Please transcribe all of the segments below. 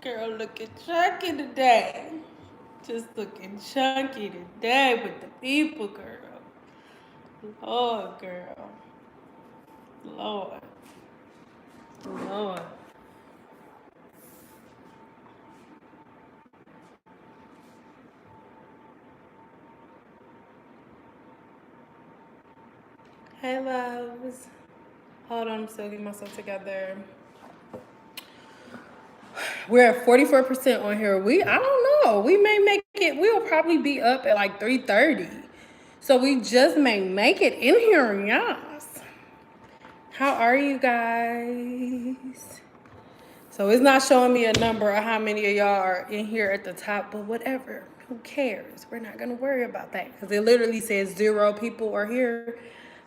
Girl looking chunky today. Just looking chunky today with the people, girl. Lord, girl. Lord. Lord. Hey, loves. Hold on, I'm still getting myself together. We're at 44% on here. I don't know. We may make it. We'll probably be up at like 3:30. So we just may make it in here, yes. How are you guys? So it's not showing me a number of how many of y'all are in here at the top, but whatever. Who cares? We're not going to worry about that because it literally says 0 people are here.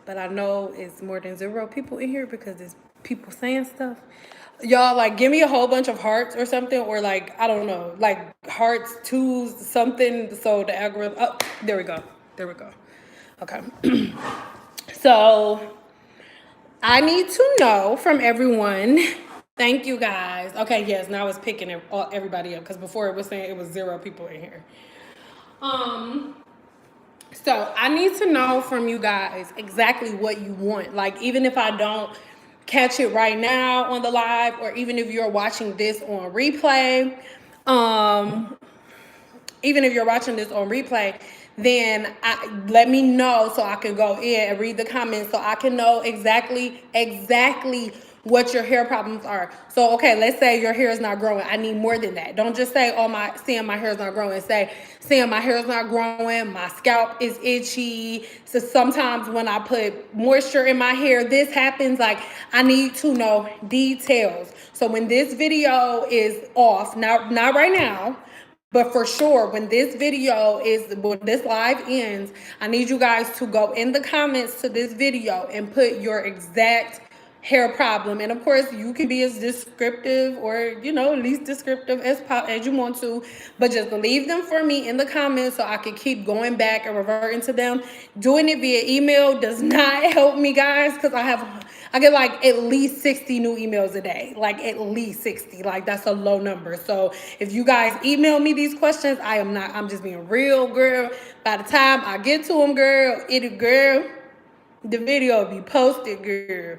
But I know it's more than 0 people in here because it's people saying stuff. Y'all, like, give me a whole bunch of hearts or something, or like, I don't know, like hearts, twos, something. So the algorithm, oh, there we go. There we go. Okay. So I need to know from everyone. Thank you guys. Okay, yes, now it's picking everybody up because before it was saying it was 0 people in here. So I need to know from you guys exactly what you want. Like, even if I don't catch it right now on the live, or even if you're watching this on replay, um, even if you're watching this on replay, then let me know so I can go in and read the comments so I can know exactly what your hair problems are. So, okay, let's say your hair is not growing. I need more than that. Don't just say, oh, seeing my hair is not growing. Say, seeing my hair is not growing, my scalp is itchy. So sometimes when I put moisture in my hair, this happens. Like, I need to know details. So when this video is off, not right now, but for sure, when this live ends, I need you guys to go in the comments to this video and put your exact hair problem. And of course, you can be as descriptive or, least descriptive as you want to, but just leave them for me in the comments so I can keep going back and reverting to them. Doing it via email does not help me, guys, because I get like at least 60 new emails a day, like at least 60. Like, that's a low number. So if you guys email me these questions, I'm just being real, girl. By the time I get to them, girl, the video will be posted, girl.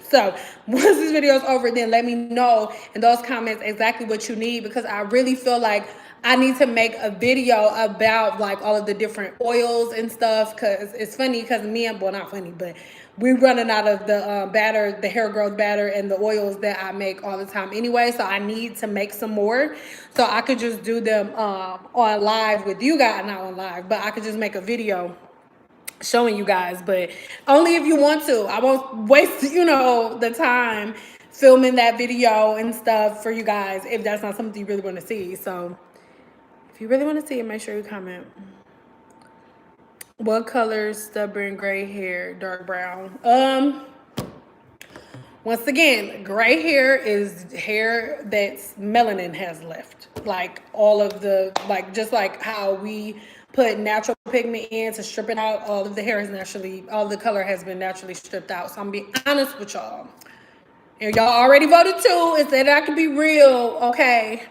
So once this video is over, then let me know in those comments exactly what you need, because I really feel like I need to make a video about like all of the different oils and stuff, because it's funny because not funny, but we're running out of the batter, the hair growth batter and the oils that I make all the time anyway. So I need to make some more so I could just do them on live with you guys. Not on live, but I could just make a video showing you guys, but only if you want to. I won't waste, the time filming that video and stuff for you guys if that's not something you really want to see. So if you really want to see it, make sure you comment. What color? Stubborn gray hair, dark brown. Once again, gray hair is hair that's melanin has left. Like all of just like how we put natural pigment in to strip it out, all of the hair all the color has been naturally stripped out. So I'm being honest with y'all. And y'all already voted too and said I could be real, okay?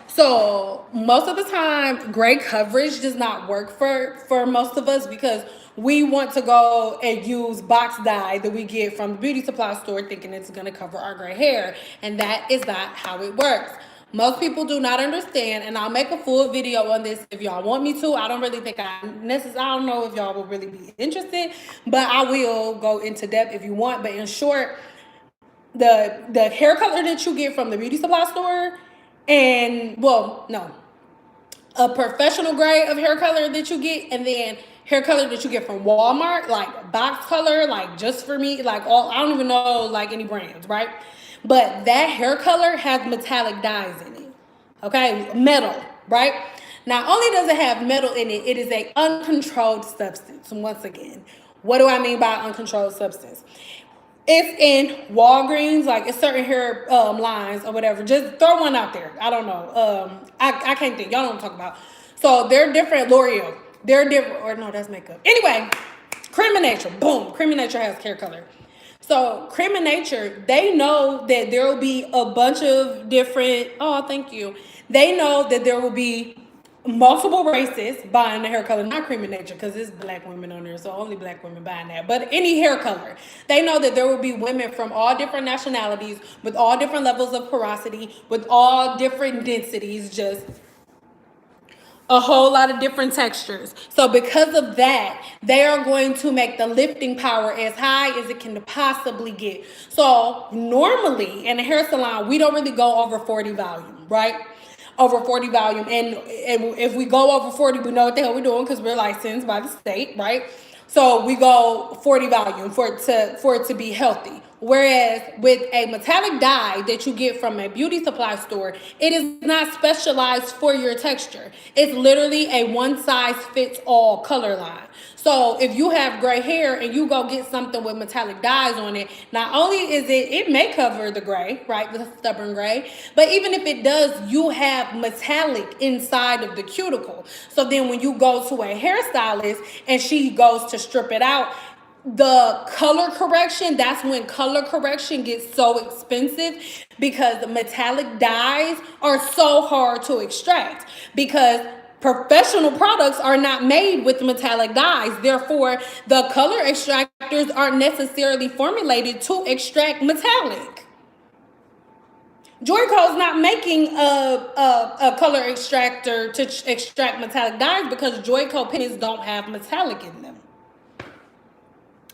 So most of the time, gray coverage does not work for most of us, because we want to go and use box dye that we get from the beauty supply store thinking it's going to cover our gray hair. And that is not how it works. Most people do not understand, and I'll make a full video on this if y'all want me to. I don't really think I don't know if y'all will really be interested, but I will go into depth if you want. But in short, the hair color that you get from the beauty supply store, a professional grade of hair color that you get, and then hair color that you get from Walmart, like box color, like just for me, like I don't even know like any brands, right? But that hair color has metallic dyes in it, okay? Metal, right? Not only does it have metal in it, it is a uncontrolled substance. Once again, what do I mean by uncontrolled substance? It's in Walgreens, like it's certain hair lines or whatever. Just throw one out there. I don't know. I can't think. Y'all know what I'm talking about. So they're different. L'Oreal. They're different. Or no, that's makeup. Anyway, Cream of Nature. Boom. Cream of Nature has hair color. So Cream of Nature, they know that there will be a bunch of different, oh, thank you. They know that there will be multiple races buying the hair color, not Cream of Nature, because it's black women on there, so only black women buying that. But any hair color, they know that there will be women from all different nationalities, with all different levels of porosity, with all different densities, just a whole lot of different textures. So because of that, they are going to make the lifting power as high as it can possibly get. So normally in a hair salon, we don't really go over 40 volume, right? Over 40 volume. And if we go over 40, we know what the hell we're doing because we're licensed by the state, right? So we go 40 volume for it to be healthy. Whereas with a metallic dye that you get from a beauty supply store, it is not specialized for your texture. It's literally a one size fits all color line. So if you have gray hair and you go get something with metallic dyes on it, not only is it may cover the gray, right, the stubborn gray, but even if it does, you have metallic inside of the cuticle. So then when you go to a hairstylist and she goes to strip it out, the color correction, that's when color correction gets so expensive because the metallic dyes are so hard to extract because professional products are not made with metallic dyes. Therefore, the color extractors aren't necessarily formulated to extract metallic. Joico's not making a color extractor to extract metallic dyes because Joico pigments don't have metallic in them.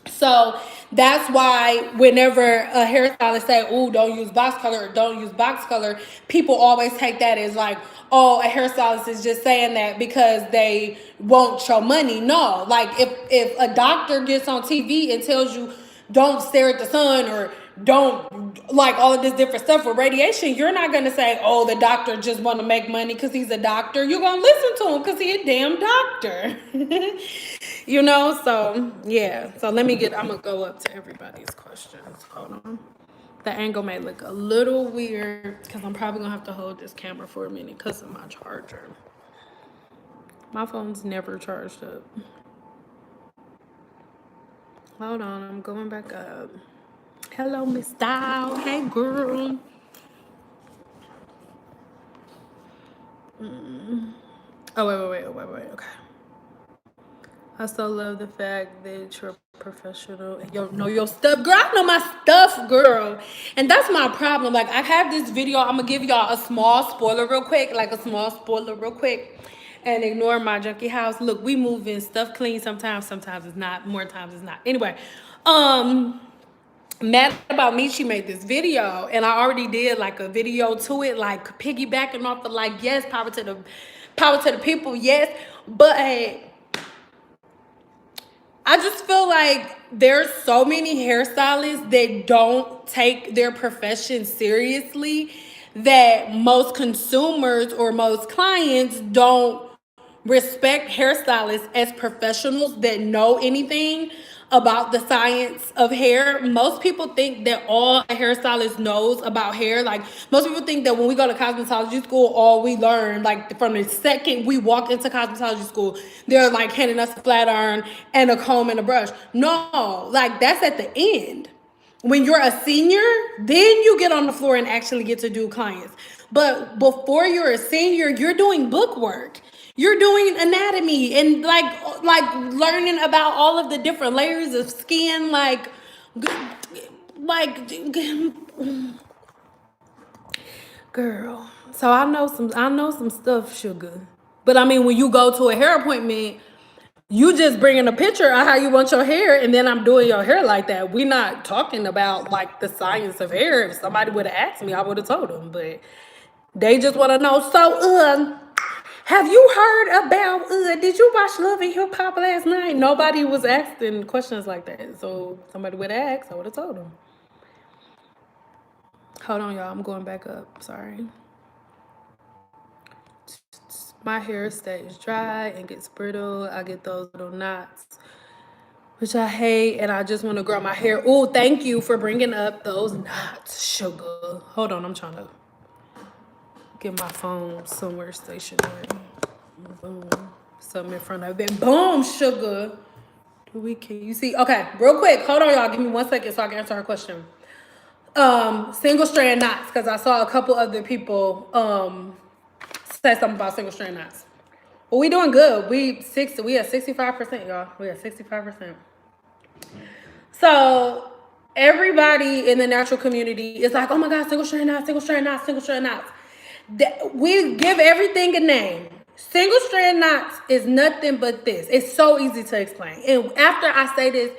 So that's why whenever a hairstylist say, "Oh, don't use box color," or "Don't use box color," people always take that as like, "Oh, a hairstylist is just saying that because they want your money." No, like if a doctor gets on TV and tells you, "Don't stare at the sun," or "Don't like all of this different stuff with radiation," you're not gonna say, "Oh, the doctor just want to make money because he's a doctor." You're gonna listen to him because he's a damn doctor. You know, so yeah. So I'm gonna go up to everybody's questions. Hold on. The angle may look a little weird because I'm probably gonna have to hold this camera for a minute because of my charger. My phone's never charged up. Hold on, I'm going back up. Hello, Miss Style. Hey, girl. Oh, wait. Okay. I so love the fact that you're professional and you know your stuff. Girl, I know my stuff, girl. And that's my problem. Like, I have this video. I'm going to give y'all a small spoiler real quick. And ignore my junky house. Look, we moving stuff clean sometimes it's not. More times it's not. Anyway, mad about me, she made this video and I already did like a video to it, like piggybacking off of like, yes, power to the people, yes. But I just feel like there's so many hairstylists that don't take their profession seriously that most consumers or most clients don't respect hairstylists as professionals that know anything about the science of hair. Most people think that all a hairstylist knows about hair. Like, most people think that when we go to cosmetology school, all we learn, like from the second we walk into cosmetology school, they're like handing us a flat iron and a comb and a brush. No, like that's at the end. When you're a senior, then you get on the floor and actually get to do clients. But before you're a senior, you're doing book work. You're doing anatomy and like learning about all of the different layers of skin, like girl. So I know some stuff, sugar. But I mean, when you go to a hair appointment, you just bringing a picture of how you want your hair, and then I'm doing your hair like that. We're not talking about like the science of hair. If somebody would have asked me, I would have told them. But they just want to know. So, have you heard about? Did you watch Love and Hip Hop last night? Nobody was asking questions like that. So somebody would have asked, I would have told them. Hold on, y'all. I'm going back up. Sorry. My hair stays dry and gets brittle. I get those little knots, which I hate, and I just want to grow my hair. Oh, thank you for bringing up those knots, sugar. Hold on, I'm trying to get my phone somewhere stationary. Boom. Something in front of it. Boom, sugar. Can you see? Okay, real quick. Hold on, y'all. Give me 1 second so I can answer her question. Single strand knots, because I saw a couple other people say something about single strand knots. Well, we doing good. We at 65%, y'all. We at 65%. So everybody in the natural community is like, oh my God, single strand knots, single strand knots, single strand knots. We give everything a name. Single strand knots is nothing but this. It's so easy to explain. And after I say this,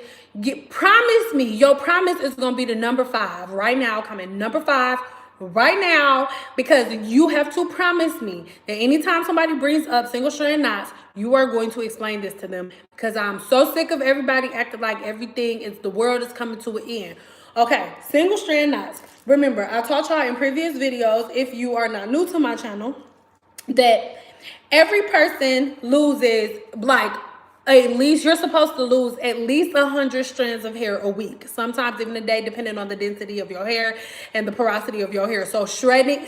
promise me, your promise is going to be the number 5 right now. Coming number 5 right now, because you have to promise me that anytime somebody brings up single strand knots, you are going to explain this to them, because I'm so sick of everybody acting like everything is, the world is coming to an end. Okay, single strand knots. Remember, I taught y'all in previous videos, if you are not new to my channel, that every person loses like at least, you're supposed to lose at least 100 strands of hair a week, sometimes even a day, depending on the density of your hair and the porosity of your hair. So shedding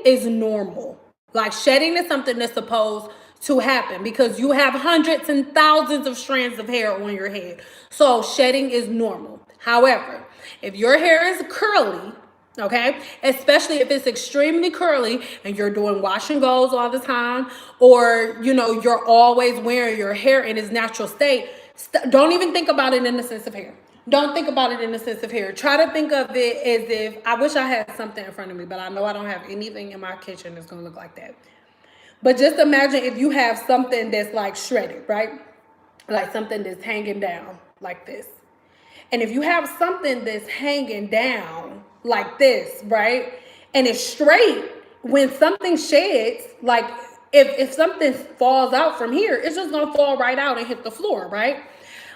is normal. Like, shedding is something that's supposed to happen because you have hundreds and thousands of strands of hair on your head. So shedding is normal. However, if your hair is curly, okay, especially if it's extremely curly and you're doing wash and goes all the time, or you know, you're always wearing your hair in its natural state, don't even think about it in the sense of hair. Don't think about it in the sense of hair. Try to think of it as if, I wish I had something in front of me, but I know I don't have anything in my kitchen that's gonna look like that. But just imagine if you have something that's like shredded, right? Like something that's hanging down like this. And if you have something that's hanging down like this, right? And it's straight, when something sheds, like if something falls out from here, it's just gonna fall right out and hit the floor, right?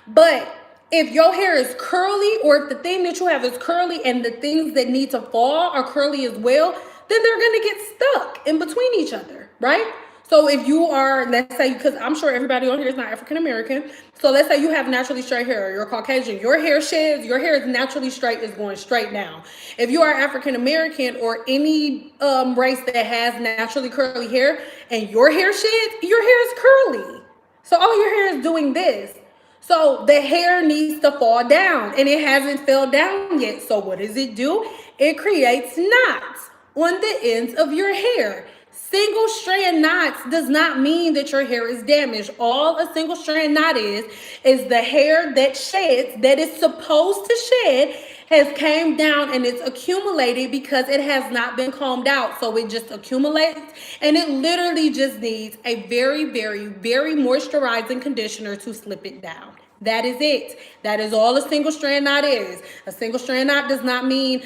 But if your hair is curly, or if the thing that you have is curly and the things that need to fall are curly as well, then they're gonna get stuck in between each other, right? So if you are, let's say, because I'm sure everybody on here is not African American. So let's say you have naturally straight hair, or you're Caucasian, your hair sheds, your hair is naturally straight, is going straight down. If you are African American or any race that has naturally curly hair and your hair sheds, your hair is curly. So all your hair is doing this. So the hair needs to fall down, and it hasn't fell down yet. So what does it do? It creates knots on the ends of your hair. Single strand knots does not mean that your hair is damaged. All a single strand knot is the hair that sheds, that is supposed to shed, has came down and it's accumulated because it has not been combed out. So it just accumulates, and it literally just needs a very, very, very moisturizing conditioner to slip it down. That is it. That is all a single strand knot is. A single strand knot does not mean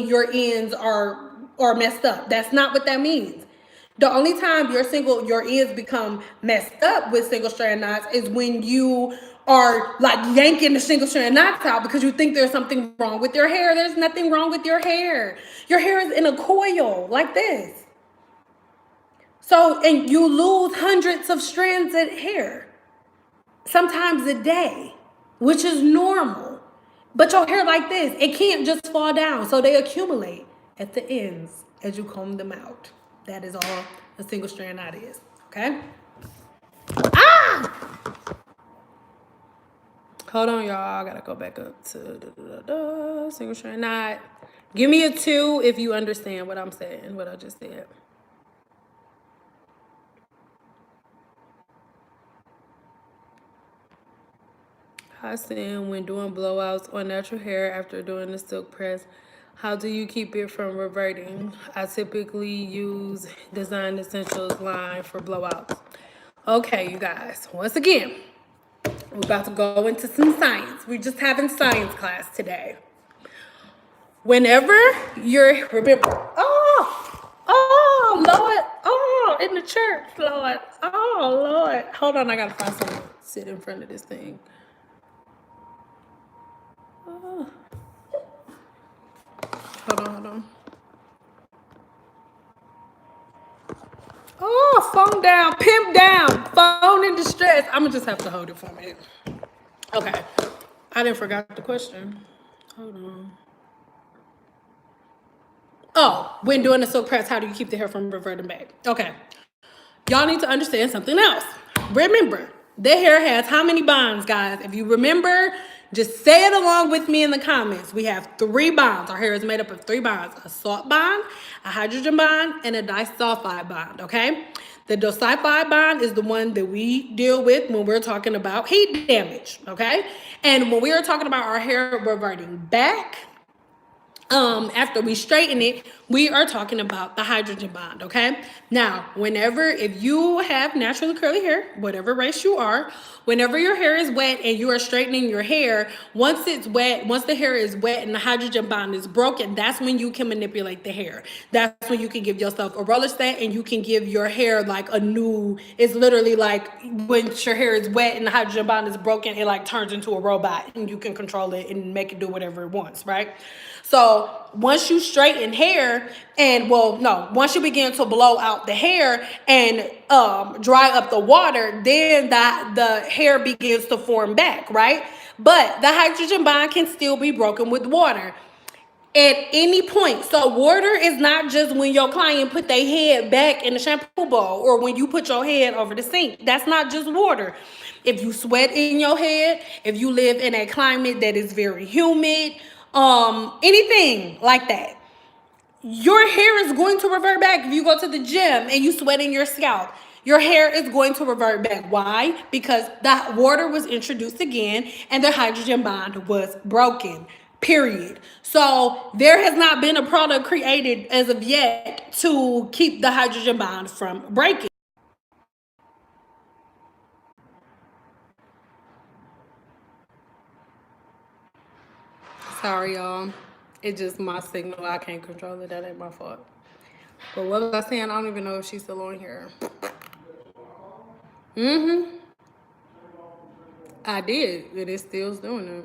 your ends are messed up. That's not what that means. The only time your ends become messed up with single strand knots is when you are like yanking the single strand knots out because you think there's something wrong with your hair. There's nothing wrong with your hair. Your hair is in a coil like this. So, and you lose hundreds of strands of hair, sometimes a day, which is normal. But your hair like this, it can't just fall down. So they accumulate at the ends as you comb them out. That is all a single strand knot is, okay? Hold on, y'all. I gotta go back up to single strand knot. Give me a 2 if you understand what I'm saying, what I just said. Hi, Sam. When doing blowouts on natural hair after doing the silk press, how do you keep it from reverting? I typically use Design Essentials line for blowouts. Okay, you guys. Once again, we're about to go into some science. We're just having science class today. Whenever you're, remember, Lord, in the church, Lord, Lord. Hold on, I gotta find someone to sit in front of this thing. Hold on. Oh, phone down, pimp down, phone in distress. I'm gonna just have to hold it for a minute. Okay, I didn't forget the question. Hold on. Oh, when doing the silk press, how do you keep the hair from reverting back? Okay, y'all need to understand something else. Remember, The hair has how many bonds, guys? If you remember, just say it along with me in the comments. We have 3 bonds. Our hair is made up of 3 bonds: a salt bond, a hydrogen bond, and a disulfide bond, okay? The disulfide bond is the one that we deal with when we're talking about heat damage, okay? And when we are talking about our hair reverting back, after we straighten it, we are talking about the hydrogen bond, okay? Now, if you have naturally curly hair, whatever race you are, whenever your hair is wet and you are straightening your hair, once it's wet, once the hair is wet and the hydrogen bond is broken, that's when you can manipulate the hair. That's when you can give yourself a roller set and you can give your hair like a new, it's literally like when your hair is wet and the hydrogen bond is broken, it like turns into a robot and you can control it and make it do whatever it wants, right? So once you straighten hair once you begin to blow out the hair and dry up the water, then the hair begins to form back, right? But the hydrogen bond can still be broken with water at any point. So water is not just when your client put their head back in the shampoo bowl or when you put your head over the sink. That's not just water. If you sweat in your head, if you live in a climate that is very humid, anything like that, your hair is going to revert back. If you go to the gym and you sweat in your scalp, your hair is going to revert back. Why? Because the water was introduced again and the hydrogen bond was broken, period. So there has not been a product created as of yet to keep the hydrogen bond from breaking. Sorry, y'all. It's just my signal. I can't control it. That ain't my fault. But what was I saying? I don't even know if she's still on here. I did. It is still doing it.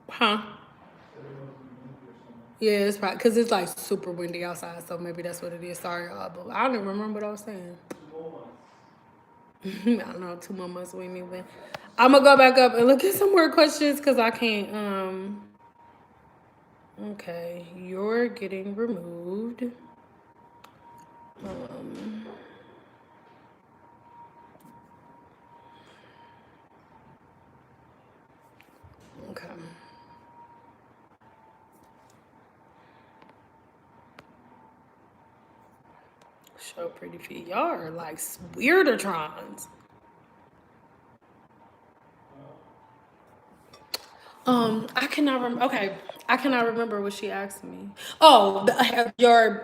Huh? Yeah, it's probably because it's like super windy outside, so maybe that's what it is. Sorry, y'all, but I don't even remember what I was saying. I don't know, 2 more months with me, but I'm gonna go back up and look at some more questions because I can't. Okay, you're getting removed. Okay. Show pretty feet. Y'all are like weirdertrons. I cannot remember. Okay, I cannot remember what she asked me. Oh, your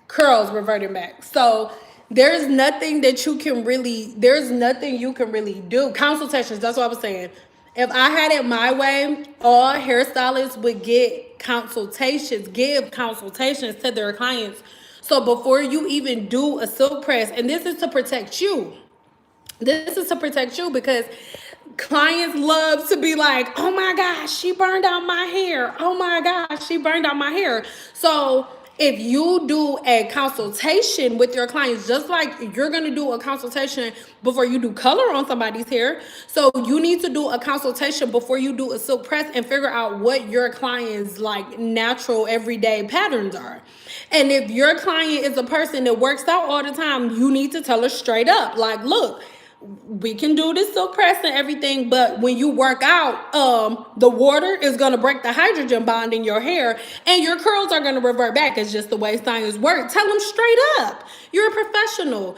curls reverting back. So there's nothing that you can really. There's nothing you can really do. Consultations. That's what I was saying. If I had it my way, all hairstylists would give consultations to their clients. So before you even do a silk press, and this is to protect you. This is to protect you because clients love to be like, oh my gosh, she burned out my hair. Oh my gosh, she burned out my hair. So if you do a consultation with your clients, just like you're going to do a consultation before you do color on somebody's hair, so you need to do a consultation before you do a silk press and figure out what your client's like natural everyday patterns are. And if your client is a person that works out all the time, you need to tell her straight up, like, look, we can do this silk press and everything, but when you work out, the water is going to break the hydrogen bond in your hair and your curls are going to revert back. It's just the way science works. Tell them straight up, you're a professional.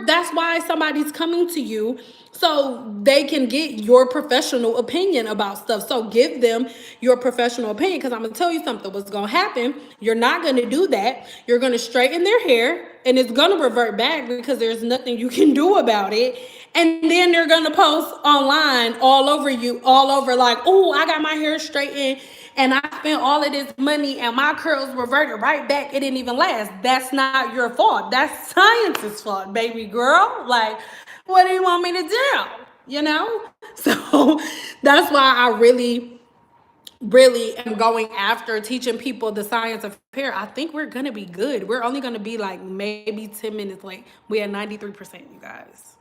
That's why somebody's coming to you, so they can get your professional opinion about stuff. So give them your professional opinion, because I'm going to tell you something. What's going to happen, you're not going to do that. You're going to straighten their hair and it's going to revert back because there's nothing you can do about it. And then they're going to post online all over like, oh, I got my hair straightened and I spent all of this money and my curls reverted right back. It didn't even last. That's not your fault. That's science's fault, baby girl. Like, what do you want me to do? You know? So that's why I really am going after teaching people the science of hair. I think we're going to be good. We're only going to be like maybe 10 minutes late. We had 93%, you guys.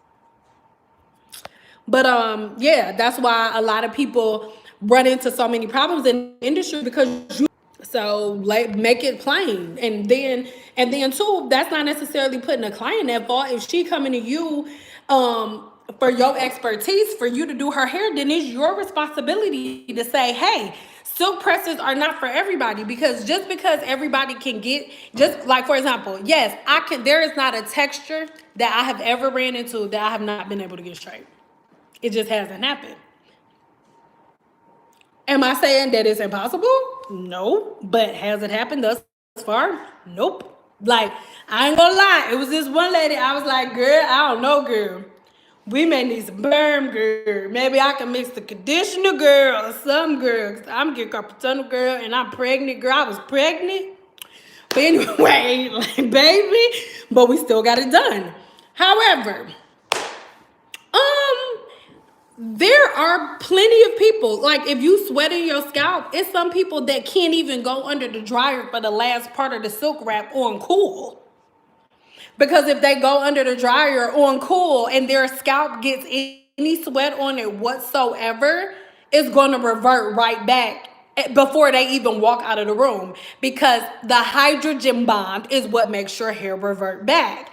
But yeah, that's why a lot of people run into so many problems in the industry, because So like make it plain, and then too, that's not necessarily putting a client at fault. If she coming to you for your expertise, for you to do her hair, then it's your responsibility to say, hey, silk presses are not for everybody, because just because everybody can get, just like for example, yes, I can, there is not a texture that I have ever ran into that I have not been able to get straight. It just hasn't happened. Am I saying that it's impossible? No. But has it happened thus far? Nope. Like, I ain't gonna lie. It was this one lady, I was like, girl, I don't know, girl. We may need some berm, girl. Maybe I can mix the conditioner, girl, or some girl. I'm getting carpal tunnel, girl, and I'm pregnant, girl. I was pregnant. But anyway, like, baby, but we still got it done. However, um, there are plenty of people, like if you sweating your scalp, it's some people that can't even go under the dryer for the last part of the silk wrap on cool. Because if they go under the dryer on cool and their scalp gets any sweat on it whatsoever, it's going to revert right back before they even walk out of the room, because the hydrogen bond is what makes your hair revert back.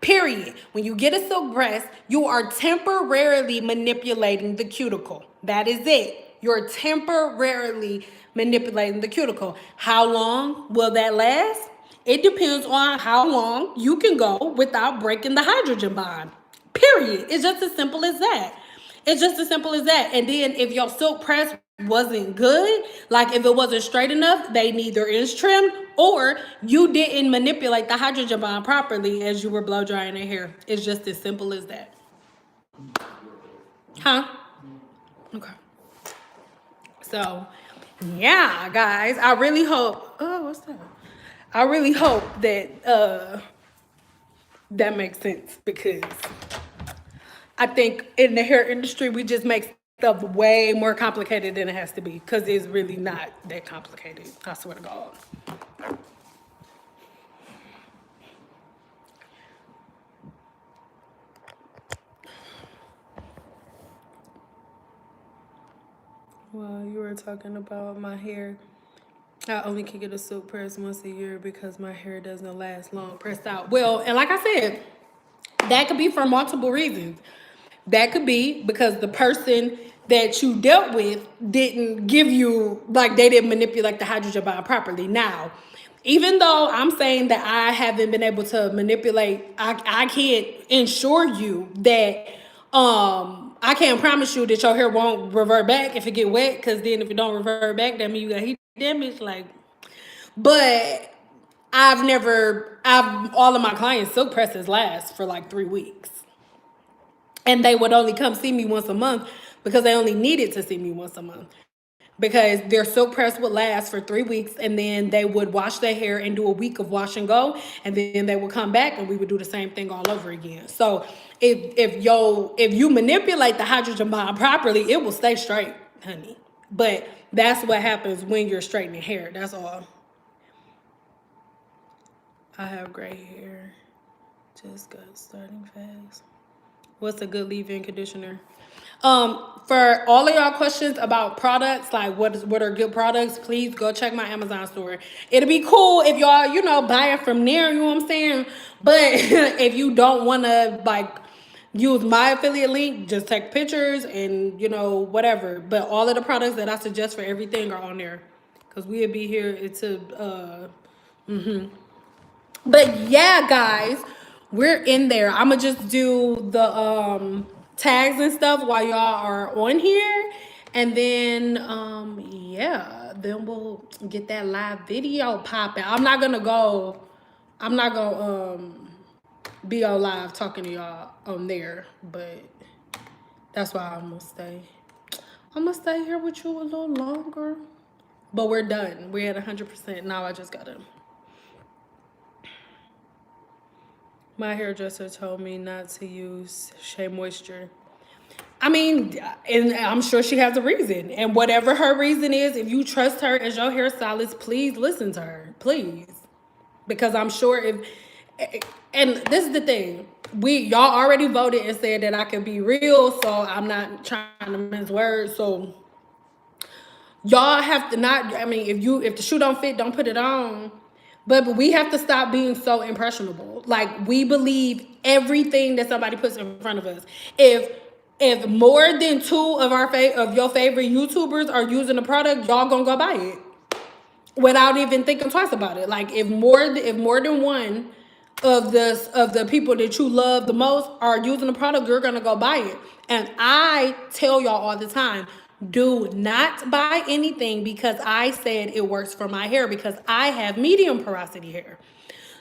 Period. When you get a silk press, you are temporarily manipulating the cuticle. That is it. You're temporarily manipulating the cuticle. How long will that last? It depends on how long you can go without breaking the hydrogen bond. Period. It's just as simple as that. It's just as simple as that. And then if your silk press wasn't good, like if it wasn't straight enough, they neither is trimmed, or you didn't manipulate the hydrogen bond properly as you were blow drying their hair. It's just as simple as that. Huh? Okay. So, yeah, guys, I really hope. Oh, what's that? I really hope that that makes sense, because I think in the hair industry, we just make stuff way more complicated than it has to be, because it's really not that complicated. I swear to God. Well, you were talking about my hair. I only can get a silk press once a year because my hair doesn't last long pressed out. Well, and like I said, that could be for multiple reasons. That could be because the person that you dealt with didn't give you, like, they didn't manipulate the hydrogen bond properly. Now, even though I'm saying that I haven't been able to manipulate, I can't ensure you that I can't promise you that your hair won't revert back if it get wet, because then if it don't revert back, that means you got heat damage. Like, but all of my clients silk presses last for like 3 weeks. And they would only come see me once a month because they only needed to see me once a month. Because their silk press would last for 3 weeks, and then they would wash their hair and do a week of wash and go, and then they would come back and we would do the same thing all over again. So if you manipulate the hydrogen bond properly, it will stay straight, honey. But that's what happens when you're straightening hair. That's all. I have gray hair. Just got starting fast. What's a good leave-in conditioner? For all of y'all questions about products, like what are good products, please go check my Amazon store. It'll be cool if y'all, buy it from there, you know what I'm saying? But if you don't want to, like, use my affiliate link, just take pictures and, whatever. But all of the products that I suggest for everything are on there. Because we'll be here to, But yeah, guys, we're in there. I'ma just do the tags and stuff while y'all are on here, and then yeah, then we'll get that live video popping. I'm not gonna be on live talking to y'all on there, but that's why I'm gonna stay here with you a little longer. But we're done. We're at 100%. Now I just gotta. My hairdresser told me not to use Shea Moisture. I mean, and I'm sure she has a reason. And whatever her reason is, if you trust her as your hairstylist, please listen to her. Please. Because I'm sure and this is the thing. Y'all already voted and said that I can be real, so I'm not trying to mince words. So y'all have to not, I mean, if the shoe don't fit, don't put it on. But we have to stop being so impressionable. Like, we believe everything that somebody puts in front of us. If more than two of of your favorite YouTubers are using the product, y'all gonna go buy it without even thinking twice about it. Like, if more than one of the people that you love the most are using the product, you're gonna go buy it. And I tell y'all all the time, do not buy anything because I said it works for my hair, because I have medium porosity hair.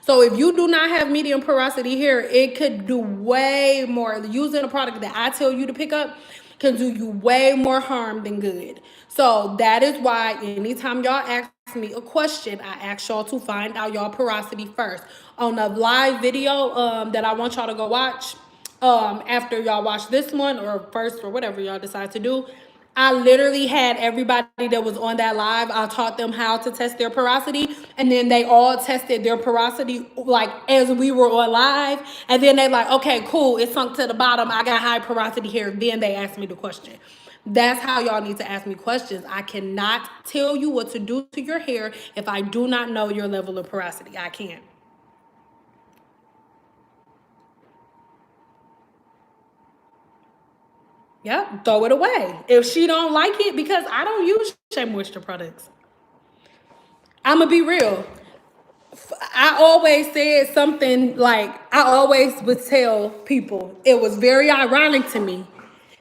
So if you do not have medium porosity hair, it could do way more. Using a product that I tell you to pick up can do you way more harm than good. So that is why anytime y'all ask me a question, I ask y'all to find out y'all porosity first. On the live video that I want y'all to go watch, after y'all watch this one or first or whatever y'all decide to do, I literally had everybody that was on that live, I taught them how to test their porosity, and then they all tested their porosity like as we were on live, and then they like, okay, cool, it sunk to the bottom, I got high porosity hair. Then they asked me the question. That's how y'all need to ask me questions. I cannot tell you what to do to your hair if I do not know your level of porosity. I can't. Yep, throw it away. If she don't like it, because I don't use Shea Moisture products. I'm gonna be real. I always said something like, I always would tell people, it was very ironic to me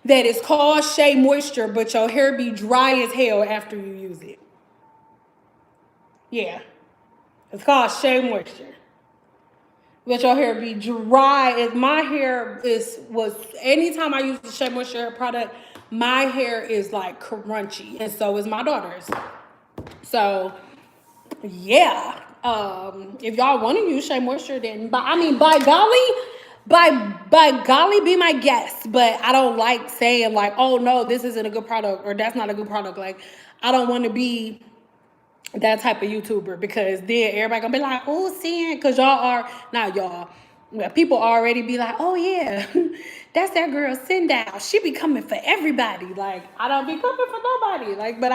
that it's called Shea Moisture, but your hair be dry as hell after you use it. Yeah, it's called Shea Moisture. Let your hair be dry. As my hair was anytime I use the Shea Moisture hair product, my hair is like crunchy, and so is my daughter's. So yeah, if y'all want to use Shea Moisture, then by golly, by golly, be my guest. But I don't like saying like, oh no, this isn't a good product or that's not a good product. Like, I don't want to be that type of YouTuber, because then everybody gonna be like, oh, Cyn, because y'all are not y'all. Well, people already be like, oh yeah, that's that girl CynDoll. She be coming for everybody. Like, I don't be coming for nobody. Like, but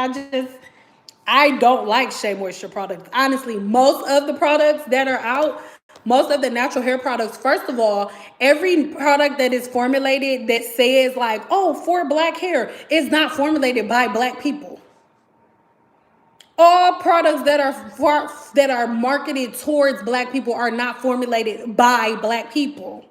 I don't like Shea Moisture products. Honestly, most of the products that are out, most of the natural hair products, first of all, every product that is formulated that says like, oh, for black hair, is not formulated by black people. All products that are marketed towards black people are not formulated by black people.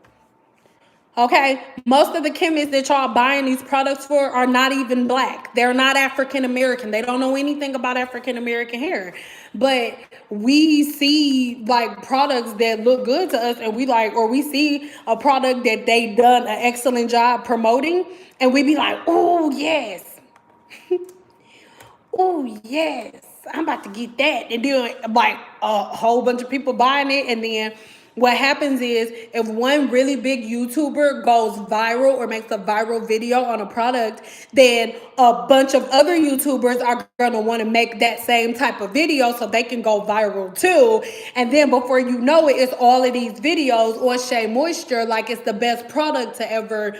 Okay, most of the chemists that y'all buying these products for are not even black. They're not African American. They don't know anything about African American hair. But we see like products that look good to us, and we like, or we see a product that they done an excellent job promoting, and we be like, oh yes, oh yes, I'm about to get that. And then like a whole bunch of people buying it, and then what happens is, if one really big YouTuber goes viral or makes a viral video on a product, then a bunch of other YouTubers are gonna want to make that same type of video so they can go viral too. And then before you know it, it's all of these videos on Shea Moisture like it's the best product to ever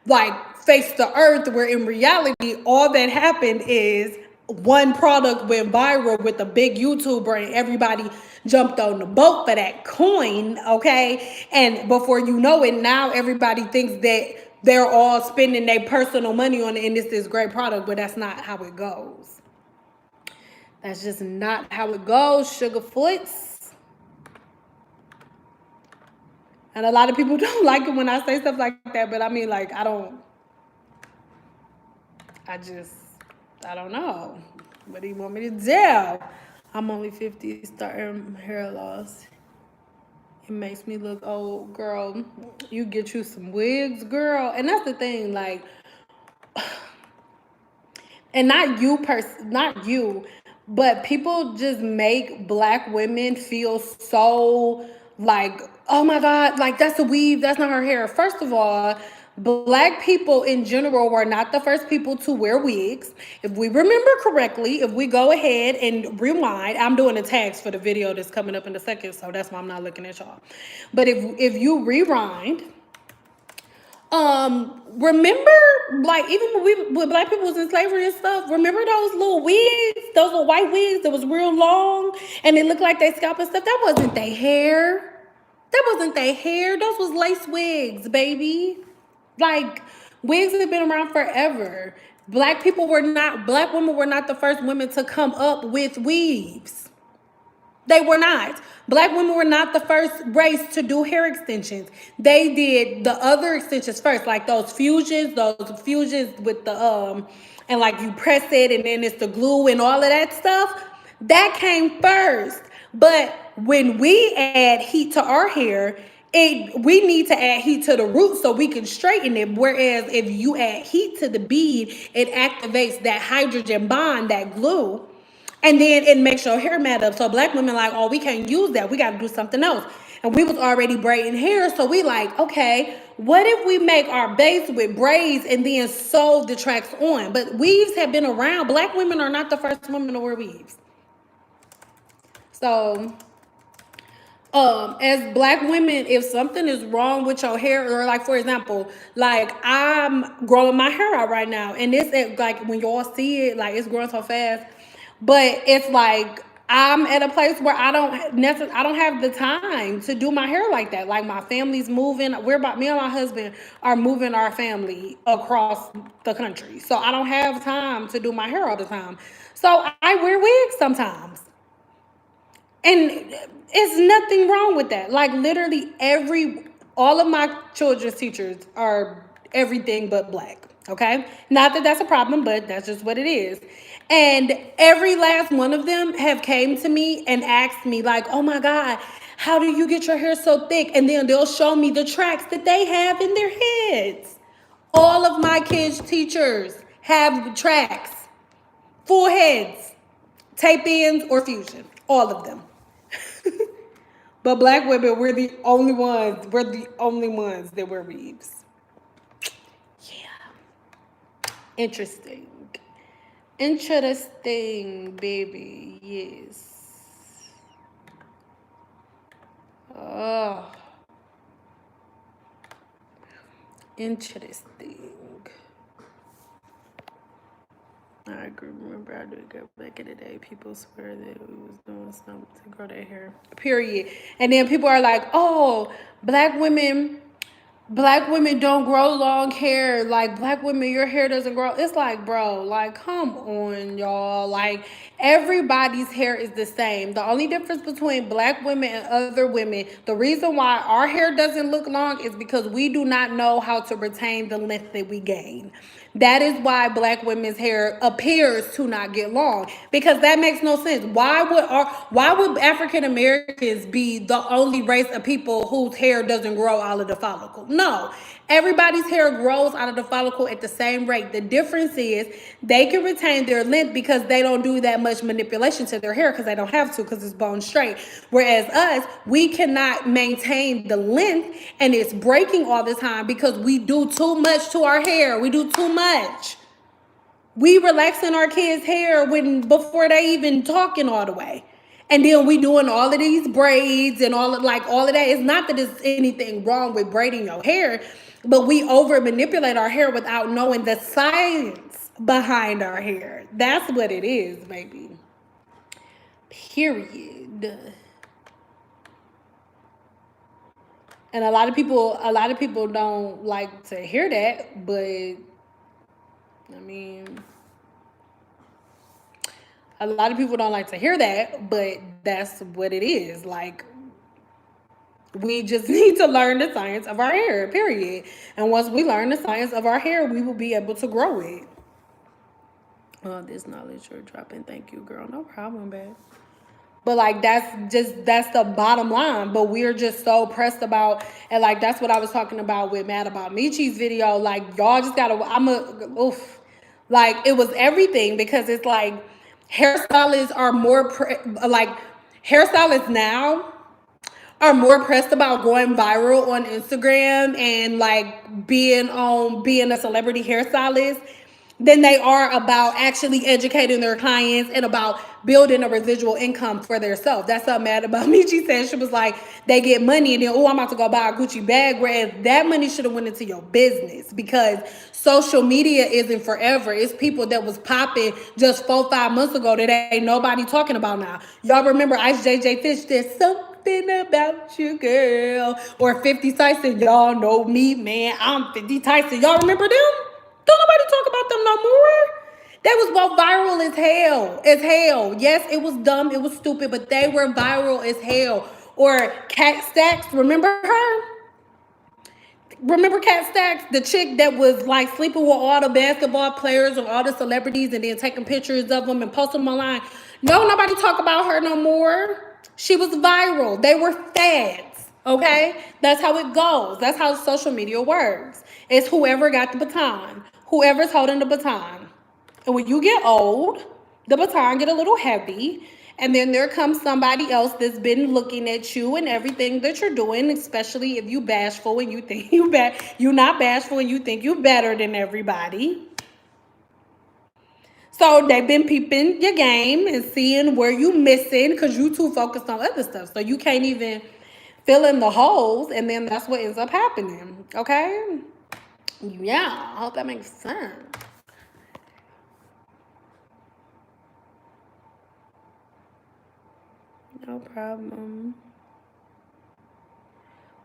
like face the earth, where in reality all that happened is one product went viral with a big YouTuber and everybody jumped on the boat for that coin, okay? And before you know it, now everybody thinks that they're all spending their personal money on it and it's this great product, but that's not how it goes. That's just not how it goes, Sugarfoots. And a lot of people don't like it when I say stuff like that, but I mean, like, I don't know. What do you want me to do? I'm only 50, starting hair loss. It makes me look old, girl. You get you some wigs, girl. And that's the thing, like, and not you, but people just make black women feel so like, oh my God, like that's a weave, that's not her hair. First of all, black people in general were not the first people to wear wigs. If we remember correctly, if we go ahead and rewind, I'm doing the tags for the video that's coming up in a second, so that's why I'm not looking at y'all. But if you rewind, Remember, like even when black people was in slavery and stuff, remember those little wigs, those little white wigs that was real long and it looked like they scalp and stuff? That wasn't their hair. That wasn't their hair. Those was lace wigs, baby. Like wigs have been around forever. Black women were not the first women to come up with weaves. They were not. Black women were not the first race to do hair extensions. They did the other extensions first, like those fusions with the and like you press it and then it's the glue and all of that stuff. That came first. But when we add heat to our hair, we need to add heat to the root so we can straighten it. Whereas if you add heat to the bead, it activates that hydrogen bond, that glue. And then it makes your hair mat up. So black women like, oh, we can't use that. We got to do something else. And we was already braiding hair. So we like, okay, what if we make our base with braids and then sew the tracks on? But weaves have been around. Black women are not the first women to wear weaves. So as black women, if something is wrong with your hair, or like for example, like I'm growing my hair out right now, and it's like when y'all see it, like it's growing so fast, but it's like I'm at a place where I don't have the time to do my hair like that. Like my family's moving. Me and my husband are moving our family across the country, so I don't have time to do my hair all the time. So I wear wigs sometimes. And it's nothing wrong with that. Like literally all of my children's teachers are everything but black. Okay. Not that that's a problem, but that's just what it is. And every last one of them have came to me and asked me like, oh my God, how do you get your hair so thick? And then they'll show me the tracks that they have in their heads. All of my kids' teachers have tracks, full heads, tape ins or fusion, all of them. But black women, we're the only ones. We're the only ones that wear weaves. Yeah. Interesting. Interesting, baby. Yes. Oh. Interesting. I agree. Remember, I did go back in the day. People swear that we was doing something to grow their hair. Period. And then people are like, "Oh, black women don't grow long hair. Like black women, your hair doesn't grow." It's like, bro, like, come on, y'all. Like everybody's hair is the same. The only difference between black women and other women, the reason why our hair doesn't look long is because we do not know how to retain the length that we gain. That is why black women's hair appears to not get long, because that makes no sense. Why would African Americans be the only race of people whose hair doesn't grow out of the follicle? No. Everybody's hair grows out of the follicle at the same rate. The difference is they can retain their length because they don't do that much manipulation to their hair because they don't have to, because it's bone straight. Whereas us, we cannot maintain the length and it's breaking all the time because we do too much to our hair. We do too much. We relaxing our kids' hair before they even talking all the way. And then we doing all of these braids and all of that. It's not that there's anything wrong with braiding your hair, but we over manipulate our hair without knowing the science behind our hair. That's what it is, baby. Period. And a lot of people don't like to hear that, but I mean, a lot of people don't like to hear that, but that's what it is. Like, we just need to learn the science of our hair, period. And once we learn the science of our hair, we will be able to grow it. Oh, this knowledge you're dropping. Thank you, girl. No problem, babe. But like that's the bottom line. But we're just so pressed about, and like that's what I was talking about with Mad About Michi's video. Like y'all just gotta, like it was everything, because it's like hairstylists are hairstylists now are more pressed about going viral on Instagram and like being a celebrity hairstylist than they are about actually educating their clients and about building a residual income for themselves. That's something mad about me. She said, she was like, they get money and then, oh, I'm about to go buy a Gucci bag, whereas that money should have went into your business, because social media isn't forever. It's people that was popping just 4-5 months ago that ain't nobody talking about now. Y'all remember Ice JJ Fish? There's something about you, girl. Or 50 Tyson. Y'all know me, man. I'm 50 Tyson. Y'all remember them? Don't nobody talk about them no more. That was both viral as hell. As hell. Yes, it was dumb. It was stupid, but they were viral as hell. Or Cat Stacks. Remember her? Remember Cat Stacks, the chick that was like sleeping with all the basketball players or all the celebrities and then taking pictures of them and posting them online? No, nobody talk about her no more. She was viral. They were fads. Okay, that's how it goes. That's how social media works. It's whoever got the baton, whoever's holding the baton. And when you get old, the baton get a little heavy. And then there comes somebody else that's been looking at you and everything that you're doing, especially if you bashful and you think you're not bashful and you think you're better than everybody. So they've been peeping your game and seeing where you missing because you too focused on other stuff. So you can't even fill in the holes, and then that's what ends up happening. Okay? Yeah, I hope that makes sense. No problem.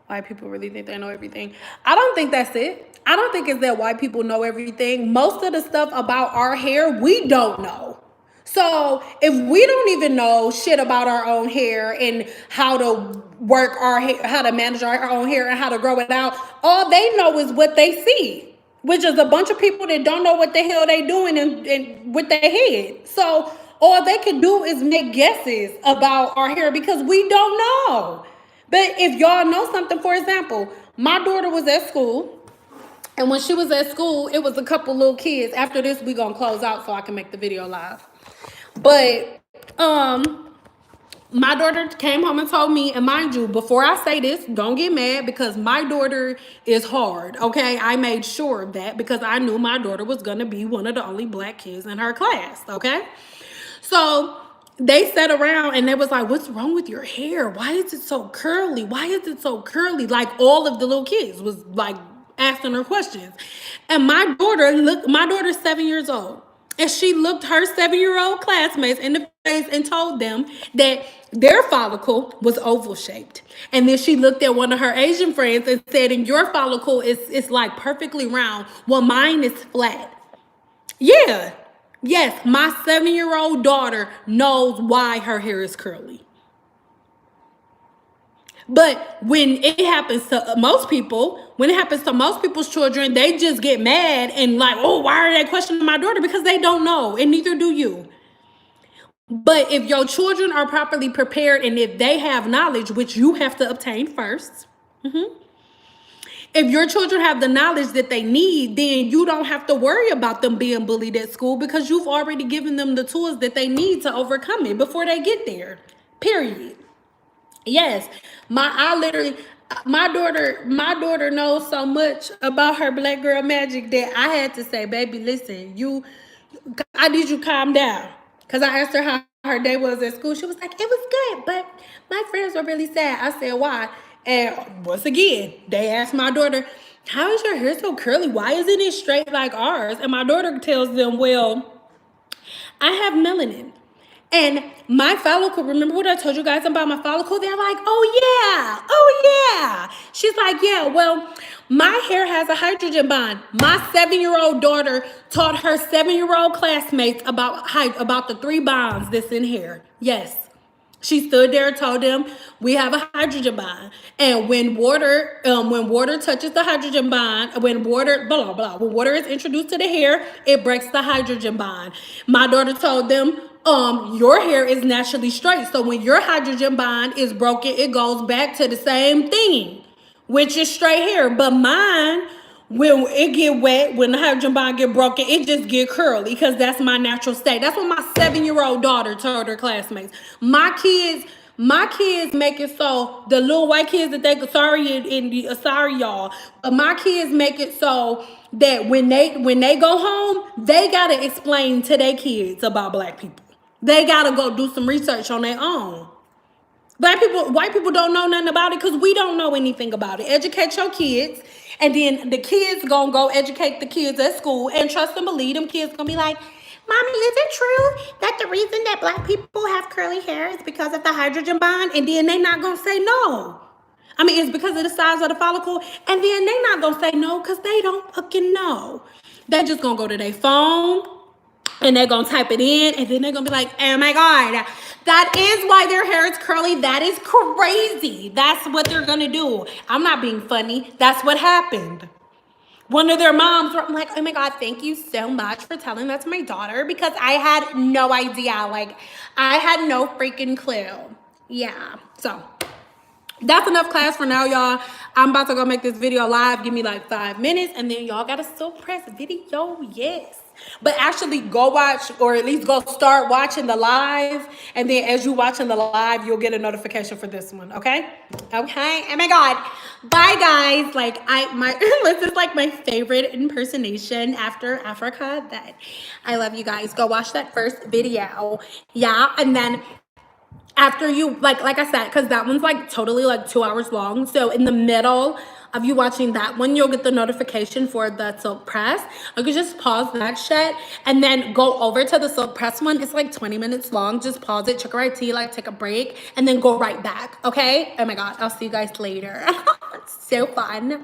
White people really think they know everything. I don't think that's it. I don't think it's that white people know everything. Most of the stuff about our hair, we don't know. So if we don't even know shit about our own hair and how to work our hair, how to manage our own hair and how to grow it out, all they know is what they see, which is a bunch of people that don't know what the hell they doing and with their head. So all they can do is make guesses about our hair because we don't know. But if y'all know something, for example, my daughter was at school, and when she was at school, it was a couple little kids. After this, we gonna close out so I can make the video live. But my daughter came home and told me, and mind you, before I say this, don't get mad because my daughter is hard, okay? I made sure of that because I knew my daughter was gonna be one of the only black kids in her class, okay? So they sat around and they was like, what's wrong with your hair? Why is it so curly? Why is it so curly? Like all of the little kids was like asking her questions. And my daughter's 7 years old. And she looked her 7-year-old classmates in the face and told them that their follicle was oval shaped. And then she looked at one of her Asian friends and said, and your follicle is like perfectly round. Well, mine is flat. Yeah. Yes, my 7-year-old daughter knows why her hair is curly. But when it happens to most people, when it happens to most people's children, they just get mad and like, oh, why are they questioning my daughter? Because they don't know, and neither do you. But if your children are properly prepared and if they have knowledge, which you have to obtain first, if your children have the knowledge that they need, then you don't have to worry about them being bullied at school because you've already given them the tools that they need to overcome it before they get there. Period. Yes, my daughter knows so much about her black girl magic that I had to say, baby, listen, I need you to calm down. Because I asked her how her day was at school. She was like, it was good, but my friends were really sad. I said, why? And once again, they asked my daughter, how is your hair so curly? Why isn't it straight like ours? And my daughter tells them, well, I have melanin. And my follicle, remember what I told you guys about my follicle? They're like, oh yeah. She's like, yeah, well, my hair has a hydrogen bond. My 7-year-old daughter taught her 7-year-old classmates about the 3 bonds that's in hair. Yes. She stood there and told them, we have a hydrogen bond. And when water touches the hydrogen bond, when water is introduced to the hair, it breaks the hydrogen bond. My daughter told them, your hair is naturally straight. So when your hydrogen bond is broken, it goes back to the same thing, which is straight hair. But mine, when it get wet, when the hydrogen bond get broken, it just get curly because that's my natural state. That's what my 7-year-old daughter told her classmates. My kids, My kids make it so the little white kids that they sorry sorry y'all, but my kids make it so that when they go home, they gotta explain to their kids about black people. They gotta go do some research on their own. Black people, white people don't know nothing about it because we don't know anything about it. Educate your kids, and then the kids gonna go educate the kids at school, and trust and believe them kids gonna be like, Mommy, is it true that the reason that black people have curly hair is because of the hydrogen bond? And then they not gonna say no. I mean, it's because of the size of the follicle, and then they not gonna say no because they don't fucking know. They just gonna go to their phone, and they're gonna type it in, and then they're gonna be like, oh my god, that is why their hair is curly. That is crazy. That's what they're gonna do. I'm not being funny. That's what happened. One of their moms, I'm like, oh my god, thank you so much for telling that to my daughter, because I had no idea. Like, I had no freaking clue. Yeah, so that's enough class for now, y'all. I'm about to go make this video live. Give me like 5 minutes, and then y'all gotta still press video, yes. But actually go watch, or at least go start watching the live, and then as you watching the live, you'll get a notification for this one, okay? Okay, oh my god. Bye, guys. Like, this is like my favorite impersonation after Africa. That I love you guys. Go watch that first video, yeah, and then after you like I said, because that one's like totally like 2 hours long, so in the middle of you watching that one, you'll get the notification for the silk press. You can just pause that shit and then go over to the silk press one. It's like 20 minutes long. Just pause it, check your IT, like take a break, and then go right back. Okay, oh my god, I'll see you guys later. It's so fun.